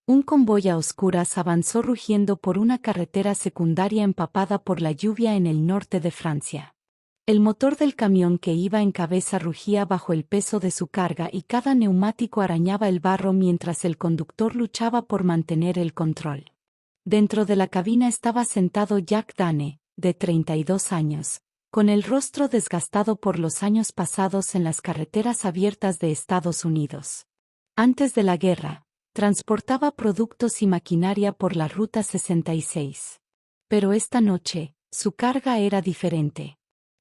Un convoy a oscuras avanzó rugiendo por una carretera secundaria empapada por la lluvia en el norte de Francia. El motor del camión que iba en cabeza rugía bajo el peso de su carga y cada neumático arañaba el barro mientras el conductor luchaba por mantener el control. Dentro de la cabina estaba sentado Jack Dane, de 32 años, con el rostro desgastado por los años pasados en las carreteras abiertas de Estados Unidos. Antes de la guerra, transportaba productos y maquinaria por la Ruta 66. Pero esta noche, su carga era diferente.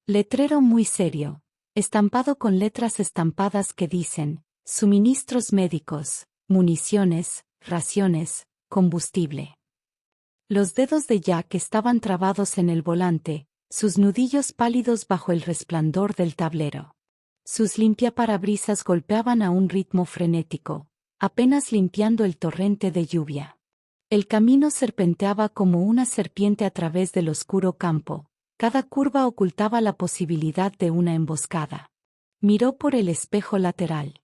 Letrero muy serio, estampado con letras estampadas que dicen, suministros médicos, municiones, raciones, combustible. Los dedos de Jack estaban trabados en el volante, sus nudillos pálidos bajo el resplandor del tablero. Sus limpiaparabrisas golpeaban a un ritmo frenético, apenas limpiando el torrente de lluvia. El camino serpenteaba como una serpiente a través del oscuro campo. Cada curva ocultaba la posibilidad de una emboscada. Miró por el espejo lateral.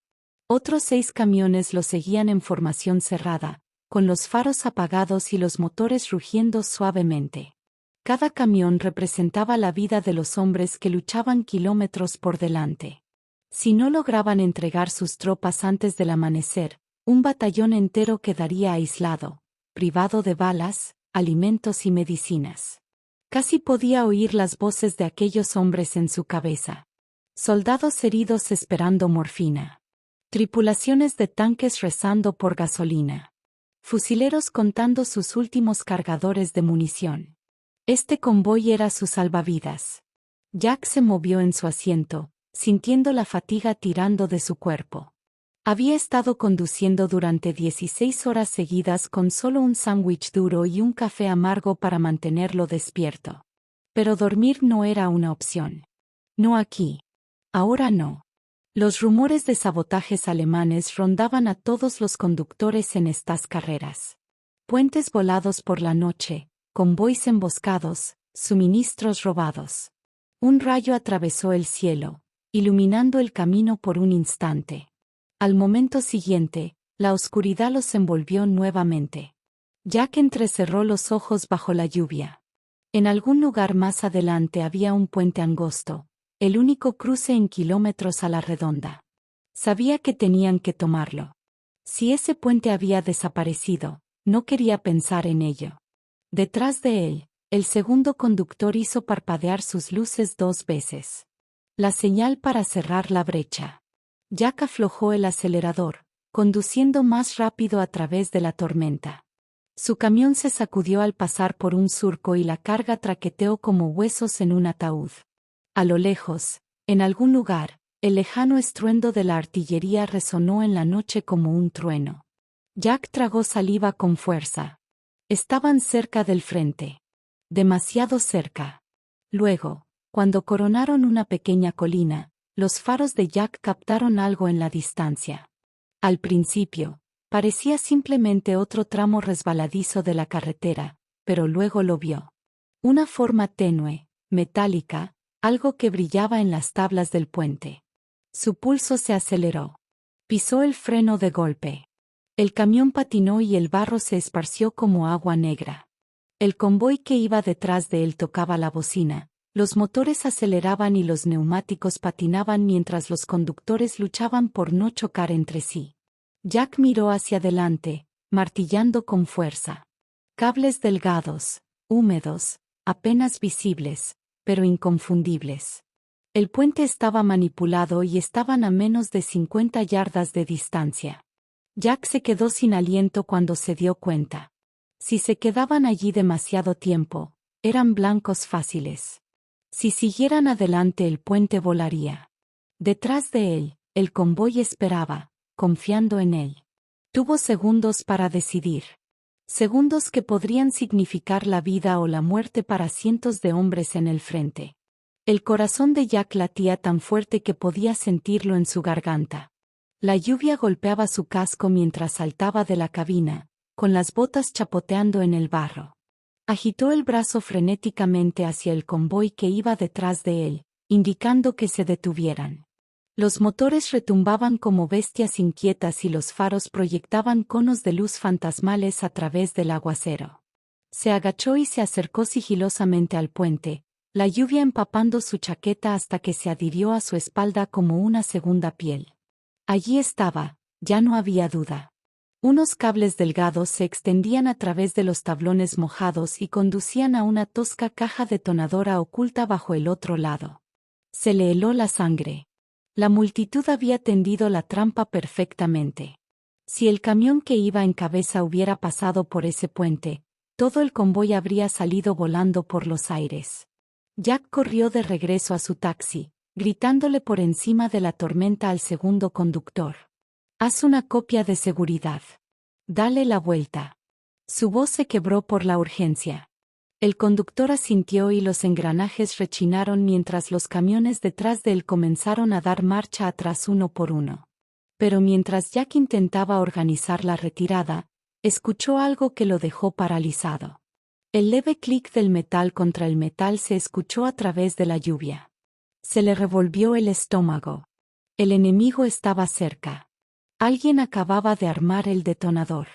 Otros 6 camiones lo seguían en formación cerrada, con los faros apagados y los motores rugiendo suavemente. Cada camión representaba la vida de los hombres que luchaban kilómetros por delante. Si no lograban entregar sus tropas antes del amanecer, un batallón entero quedaría aislado, privado de balas, alimentos y medicinas. Casi podía oír las voces de aquellos hombres en su cabeza. Soldados heridos esperando morfina. Tripulaciones de tanques rezando por gasolina. Fusileros contando sus últimos cargadores de munición. Este convoy era su salvavidas. Jack se movió en su asiento, sintiendo la fatiga tirando de su cuerpo. Había estado conduciendo durante 16 horas seguidas con solo un sándwich duro y un café amargo para mantenerlo despierto. Pero dormir no era una opción. No aquí. Ahora no. Los rumores de sabotajes alemanes rondaban a todos los conductores en estas carreras. Puentes volados por la noche, convoys emboscados, suministros robados. Un rayo atravesó el cielo, iluminando el camino por un instante. Al momento siguiente, la oscuridad los envolvió nuevamente. Jack entrecerró los ojos bajo la lluvia. En algún lugar más adelante había un puente angosto, el único cruce en kilómetros a la redonda. Sabía que tenían que tomarlo. Si ese puente había desaparecido, no quería pensar en ello. Detrás de él, el segundo conductor hizo parpadear sus luces 2 veces. La señal para cerrar la brecha. Jack aflojó el acelerador, conduciendo más rápido a través de la tormenta. Su camión se sacudió al pasar por un surco y la carga traqueteó como huesos en un ataúd. A lo lejos, en algún lugar, el lejano estruendo de la artillería resonó en la noche como un trueno. Jack tragó saliva con fuerza. Estaban cerca del frente. Demasiado cerca. Luego, cuando coronaron una pequeña colina, los faros de Jack captaron algo en la distancia. Al principio, parecía simplemente otro tramo resbaladizo de la carretera, pero luego lo vio. Una forma tenue, metálica, algo que brillaba en las tablas del puente. Su pulso se aceleró. Pisó el freno de golpe. El camión patinó y el barro se esparció como agua negra. El convoy que iba detrás de él tocaba la bocina. Los motores aceleraban y los neumáticos patinaban mientras los conductores luchaban por no chocar entre sí. Jack miró hacia adelante, martillando con fuerza. Cables delgados, húmedos, apenas visibles, pero inconfundibles. El puente estaba manipulado y estaban a menos de 50 yardas de distancia. Jack se quedó sin aliento cuando se dio cuenta. Si se quedaban allí demasiado tiempo, eran blancos fáciles. Si siguieran adelante el puente volaría. Detrás de él, el convoy esperaba, confiando en él. Tuvo segundos para decidir. Segundos que podrían significar la vida o la muerte para cientos de hombres en el frente. El corazón de Jack latía tan fuerte que podía sentirlo en su garganta. La lluvia golpeaba su casco mientras saltaba de la cabina, con las botas chapoteando en el barro. Agitó el brazo frenéticamente hacia el convoy que iba detrás de él, indicando que se detuvieran. Los motores retumbaban como bestias inquietas y los faros proyectaban conos de luz fantasmales a través del aguacero. Se agachó y se acercó sigilosamente al puente, la lluvia empapando su chaqueta hasta que se adhirió a su espalda como una segunda piel. Allí estaba, ya no había duda. Unos cables delgados se extendían a través de los tablones mojados y conducían a una tosca caja detonadora oculta bajo el otro lado. Se le heló la sangre. La multitud había tendido la trampa perfectamente. Si el camión que iba en cabeza hubiera pasado por ese puente, todo el convoy habría salido volando por los aires. Jack corrió de regreso a su taxi, gritándole por encima de la tormenta al segundo conductor. «Haz una copia de seguridad. Dale la vuelta». Su voz se quebró por la urgencia. El conductor asintió y los engranajes rechinaron mientras los camiones detrás de él comenzaron a dar marcha atrás uno por uno. Pero mientras Jack intentaba organizar la retirada, escuchó algo que lo dejó paralizado. El leve clic del metal contra el metal se escuchó a través de la lluvia. Se le revolvió el estómago. El enemigo estaba cerca. Alguien acababa de armar el detonador.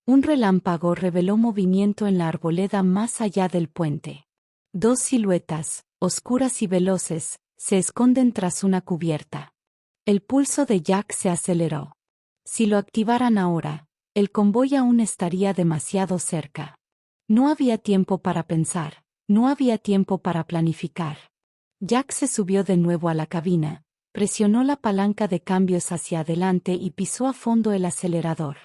Un relámpago reveló movimiento en la arboleda más allá del puente. Dos siluetas, oscuras y veloces, se esconden tras una cubierta. El pulso de Jack se aceleró. Si lo activaran ahora, el convoy aún estaría demasiado cerca. No había tiempo para pensar, no había tiempo para planificar. Jack se subió de nuevo a la cabina, presionó la palanca de cambios hacia adelante y pisó a fondo el acelerador.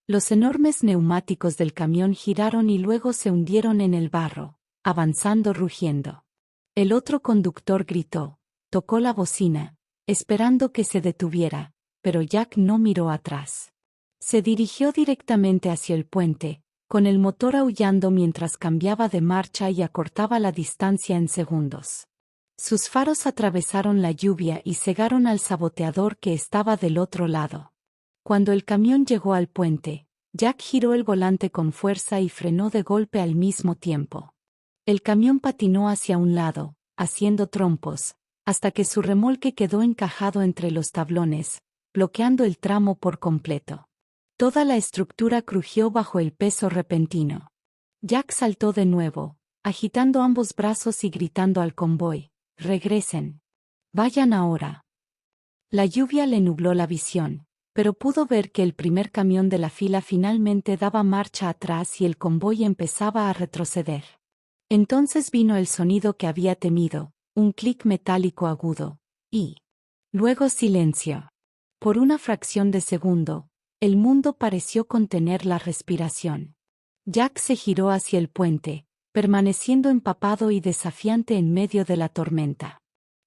Los enormes neumáticos del camión giraron y luego se hundieron en el barro, avanzando rugiendo. El otro conductor gritó, tocó la bocina, esperando que se detuviera, pero Jack no miró atrás. Se dirigió directamente hacia el puente, con el motor aullando mientras cambiaba de marcha y acortaba la distancia en segundos. Sus faros atravesaron la lluvia y cegaron al saboteador que estaba del otro lado. Cuando el camión llegó al puente, Jack giró el volante con fuerza y frenó de golpe al mismo tiempo. El camión patinó hacia un lado, haciendo trompos, hasta que su remolque quedó encajado entre los tablones, bloqueando el tramo por completo. Toda la estructura crujió bajo el peso repentino. Jack saltó de nuevo, agitando ambos brazos y gritando al convoy, «Regresen. Vayan ahora». La lluvia le nubló la visión, pero pudo ver que el primer camión de la fila finalmente daba marcha atrás y el convoy empezaba a retroceder. Entonces vino el sonido que había temido, un clic metálico agudo, y luego silencio. Por una fracción de segundo, el mundo pareció contener la respiración. Jack se giró hacia el puente, permaneciendo empapado y desafiante en medio de la tormenta.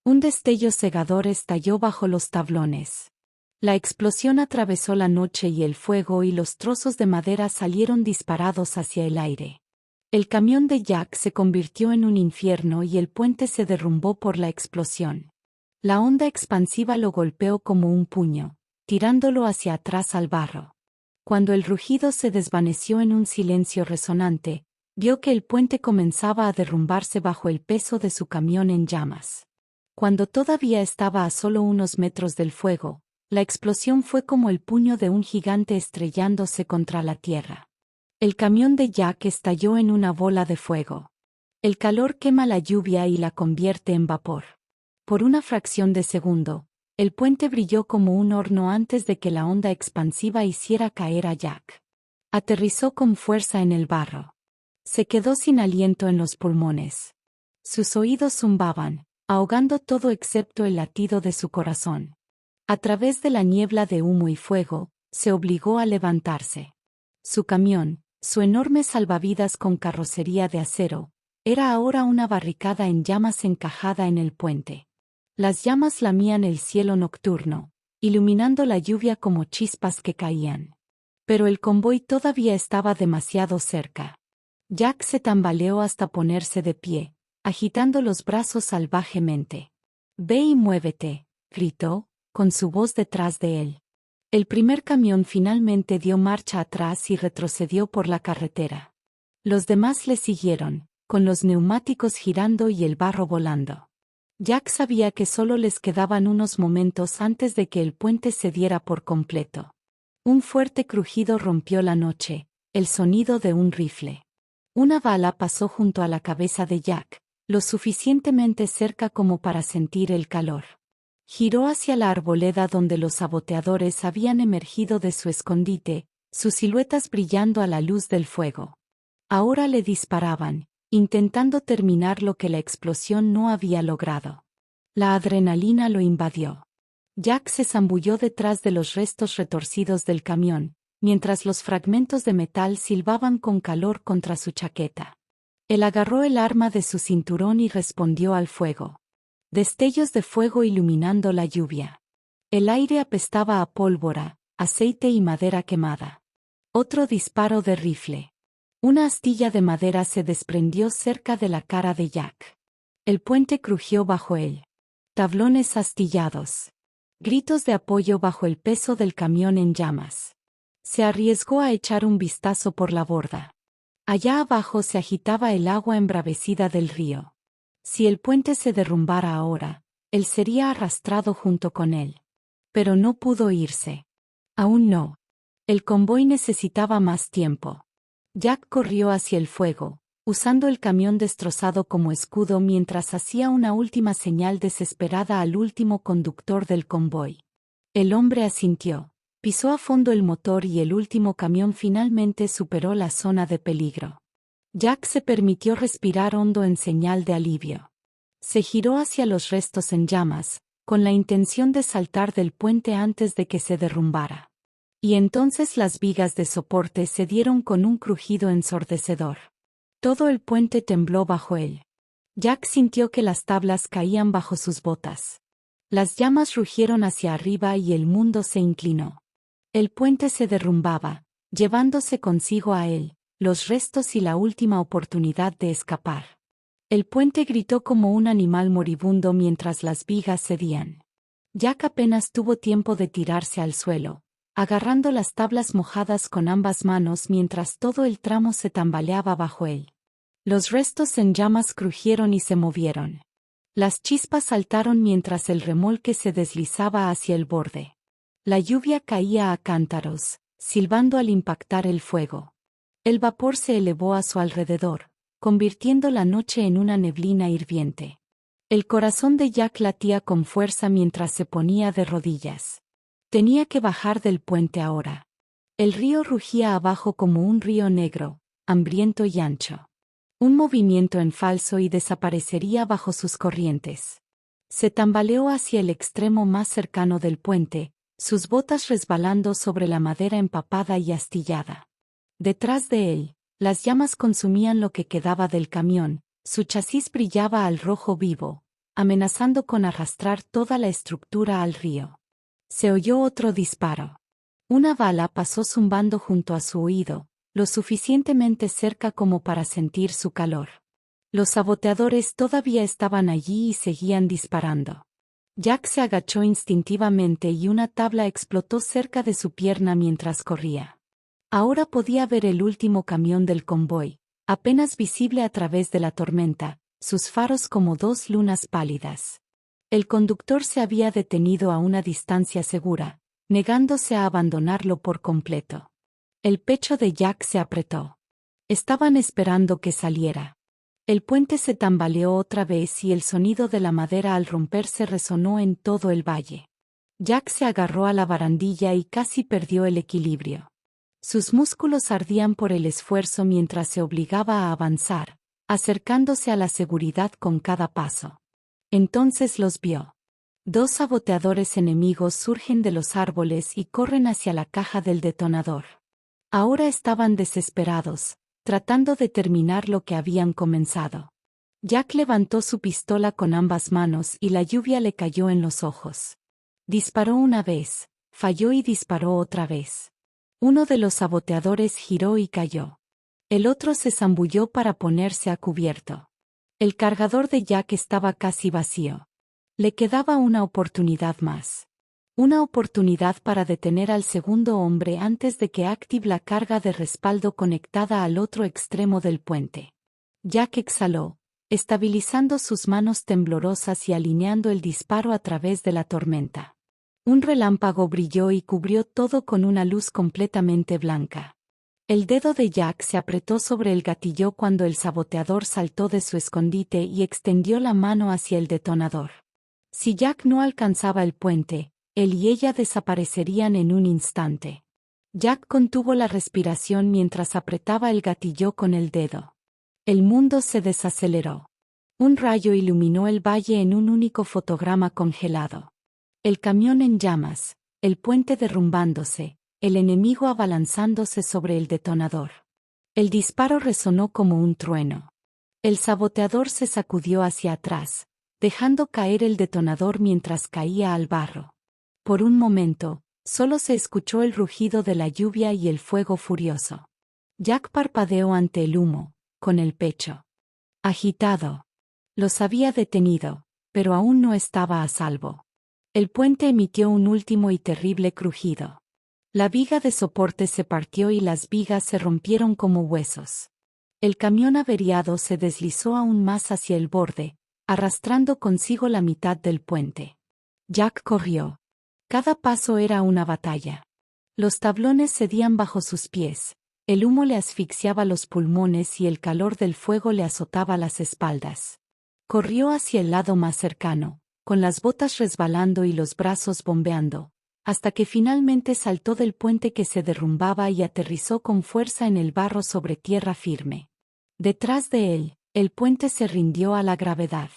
Un destello cegador estalló bajo los tablones. La explosión atravesó la noche y el fuego y los trozos de madera salieron disparados hacia el aire. El camión de Jack se convirtió en un infierno y el puente se derrumbó por la explosión. La onda expansiva lo golpeó como un puño, tirándolo hacia atrás al barro. Cuando el rugido se desvaneció en un silencio resonante, vio que el puente comenzaba a derrumbarse bajo el peso de su camión en llamas. Cuando todavía estaba a solo unos metros del fuego, la explosión fue como el puño de un gigante estrellándose contra la tierra. El camión de Jack estalló en una bola de fuego. El calor quema la lluvia y la convierte en vapor. Por una fracción de segundo, el puente brilló como un horno antes de que la onda expansiva hiciera caer a Jack. Aterrizó con fuerza en el barro. Se quedó sin aliento en los pulmones. Sus oídos zumbaban, ahogando todo excepto el latido de su corazón. A través de la niebla de humo y fuego, se obligó a levantarse. Su camión, su enorme salvavidas con carrocería de acero, era ahora una barricada en llamas encajada en el puente. Las llamas lamían el cielo nocturno, iluminando la lluvia como chispas que caían. Pero el convoy todavía estaba demasiado cerca. Jack se tambaleó hasta ponerse de pie, agitando los brazos salvajemente. «Ve y muévete», gritó, con su voz detrás de él. El primer camión finalmente dio marcha atrás y retrocedió por la carretera. Los demás le siguieron, con los neumáticos girando y el barro volando. Jack sabía que solo les quedaban unos momentos antes de que el puente cediera por completo. Un fuerte crujido rompió la noche, el sonido de un rifle. Una bala pasó junto a la cabeza de Jack, lo suficientemente cerca como para sentir el calor. Giró hacia la arboleda donde los saboteadores habían emergido de su escondite, sus siluetas brillando a la luz del fuego. Ahora le disparaban, intentando terminar lo que la explosión no había logrado. La adrenalina lo invadió. Jack se zambulló detrás de los restos retorcidos del camión, mientras los fragmentos de metal silbaban con calor contra su chaqueta. Él agarró el arma de su cinturón y respondió al fuego. Destellos de fuego iluminando la lluvia. El aire apestaba a pólvora, aceite y madera quemada. Otro disparo de rifle. Una astilla de madera se desprendió cerca de la cara de Jack. El puente crujió bajo él. Tablones astillados. Gritos de apoyo bajo el peso del camión en llamas. Se arriesgó a echar un vistazo por la borda. Allá abajo se agitaba el agua embravecida del río. Si el puente se derrumbara ahora, él sería arrastrado junto con él. Pero no pudo irse. Aún no. El convoy necesitaba más tiempo. Jack corrió hacia el fuego, usando el camión destrozado como escudo mientras hacía una última señal desesperada al último conductor del convoy. El hombre asintió, pisó a fondo el motor y el último camión finalmente superó la zona de peligro. Jack se permitió respirar hondo en señal de alivio. Se giró hacia los restos en llamas, con la intención de saltar del puente antes de que se derrumbara. Y entonces las vigas de soporte se dieron con un crujido ensordecedor. Todo el puente tembló bajo él. Jack sintió que las tablas caían bajo sus botas. Las llamas rugieron hacia arriba y el mundo se inclinó. El puente se derrumbaba, llevándose consigo a él, los restos y la última oportunidad de escapar. El puente gritó como un animal moribundo mientras las vigas cedían. Jack apenas tuvo tiempo de tirarse al suelo, agarrando las tablas mojadas con ambas manos mientras todo el tramo se tambaleaba bajo él. Los restos en llamas crujieron y se movieron. Las chispas saltaron mientras el remolque se deslizaba hacia el borde. La lluvia caía a cántaros, silbando al impactar el fuego. El vapor se elevó a su alrededor, convirtiendo la noche en una neblina hirviente. El corazón de Jack latía con fuerza mientras se ponía de rodillas. Tenía que bajar del puente ahora. El río rugía abajo como un río negro, hambriento y ancho. Un movimiento en falso y desaparecería bajo sus corrientes. Se tambaleó hacia el extremo más cercano del puente, sus botas resbalando sobre la madera empapada y astillada. Detrás de él, las llamas consumían lo que quedaba del camión, su chasis brillaba al rojo vivo, amenazando con arrastrar toda la estructura al río. Se oyó otro disparo. Una bala pasó zumbando junto a su oído, lo suficientemente cerca como para sentir su calor. Los saboteadores todavía estaban allí y seguían disparando. Jack se agachó instintivamente y una tabla explotó cerca de su pierna mientras corría. Ahora podía ver el último camión del convoy, apenas visible a través de la tormenta, sus faros como dos lunas pálidas. El conductor se había detenido a una distancia segura, negándose a abandonarlo por completo. El pecho de Jack se apretó. Estaban esperando que saliera. El puente se tambaleó otra vez y el sonido de la madera al romperse resonó en todo el valle. Jack se agarró a la barandilla y casi perdió el equilibrio. Sus músculos ardían por el esfuerzo mientras se obligaba a avanzar, acercándose a la seguridad con cada paso. Entonces los vio. Dos saboteadores enemigos surgen de los árboles y corren hacia la caja del detonador. Ahora estaban desesperados, tratando de terminar lo que habían comenzado. Jack levantó su pistola con ambas manos y la lluvia le cayó en los ojos. Disparó una vez, falló y disparó otra vez. Uno de los saboteadores giró y cayó. El otro se zambulló para ponerse a cubierto. El cargador de Jack estaba casi vacío. Le quedaba una oportunidad más. Una oportunidad para detener al segundo hombre antes de que active la carga de respaldo conectada al otro extremo del puente. Jack exhaló, estabilizando sus manos temblorosas y alineando el disparo a través de la tormenta. Un relámpago brilló y cubrió todo con una luz completamente blanca. El dedo de Jack se apretó sobre el gatillo cuando el saboteador saltó de su escondite y extendió la mano hacia el detonador. Si Jack no alcanzaba el puente, él y ella desaparecerían en un instante. Jack contuvo la respiración mientras apretaba el gatillo con el dedo. El mundo se desaceleró. Un rayo iluminó el valle en un único fotograma congelado. El camión en llamas, el puente derrumbándose, el enemigo abalanzándose sobre el detonador. El disparo resonó como un trueno. El saboteador se sacudió hacia atrás, dejando caer el detonador mientras caía al barro. Por un momento, solo se escuchó el rugido de la lluvia y el fuego furioso. Jack parpadeó ante el humo, con el pecho agitado. Los había detenido, pero aún no estaba a salvo. El puente emitió un último y terrible crujido. La viga de soporte se partió y las vigas se rompieron como huesos. El camión averiado se deslizó aún más hacia el borde, arrastrando consigo la mitad del puente. Jack corrió. Cada paso era una batalla. Los tablones cedían bajo sus pies, el humo le asfixiaba los pulmones y el calor del fuego le azotaba las espaldas. Corrió hacia el lado más cercano, con las botas resbalando y los brazos bombeando, hasta que finalmente saltó del puente que se derrumbaba y aterrizó con fuerza en el barro sobre tierra firme. Detrás de él, el puente se rindió a la gravedad.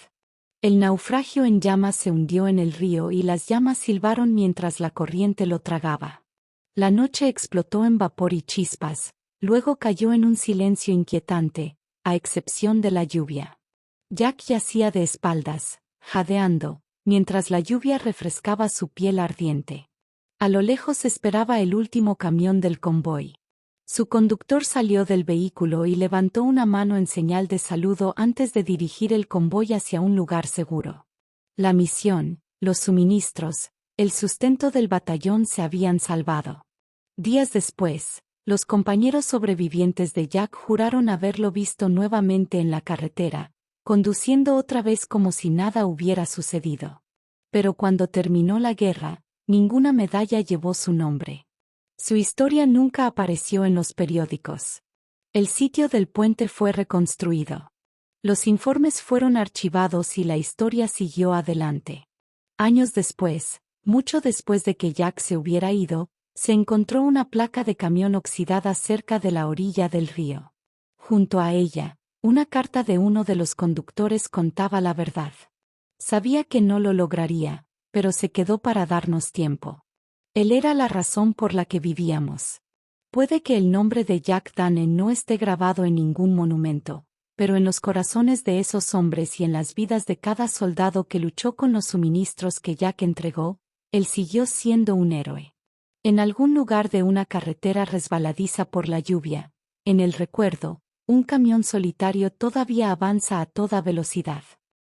El naufragio en llamas se hundió en el río y las llamas silbaron mientras la corriente lo tragaba. La noche explotó en vapor y chispas, luego cayó en un silencio inquietante, a excepción de la lluvia. Jack yacía de espaldas, jadeando, mientras la lluvia refrescaba su piel ardiente. A lo lejos esperaba el último camión del convoy. Su conductor salió del vehículo y levantó una mano en señal de saludo antes de dirigir el convoy hacia un lugar seguro. La misión, los suministros, el sustento del batallón se habían salvado. Días después, los compañeros sobrevivientes de Jack juraron haberlo visto nuevamente en la carretera, conduciendo otra vez como si nada hubiera sucedido. Pero cuando terminó la guerra, ninguna medalla llevó su nombre. Su historia nunca apareció en los periódicos. El sitio del puente fue reconstruido. Los informes fueron archivados y la historia siguió adelante. Años después, mucho después de que Jack se hubiera ido, se encontró una placa de camión oxidada cerca de la orilla del río. Junto a ella, una carta de uno de los conductores contaba la verdad. Sabía que no lo lograría, pero se quedó para darnos tiempo. Él era la razón por la que vivíamos. Puede que el nombre de Jack Dane no esté grabado en ningún monumento, pero en los corazones de esos hombres y en las vidas de cada soldado que luchó con los suministros que Jack entregó, él siguió siendo un héroe. En algún lugar de una carretera resbaladiza por la lluvia, en el recuerdo, un camión solitario todavía avanza a toda velocidad.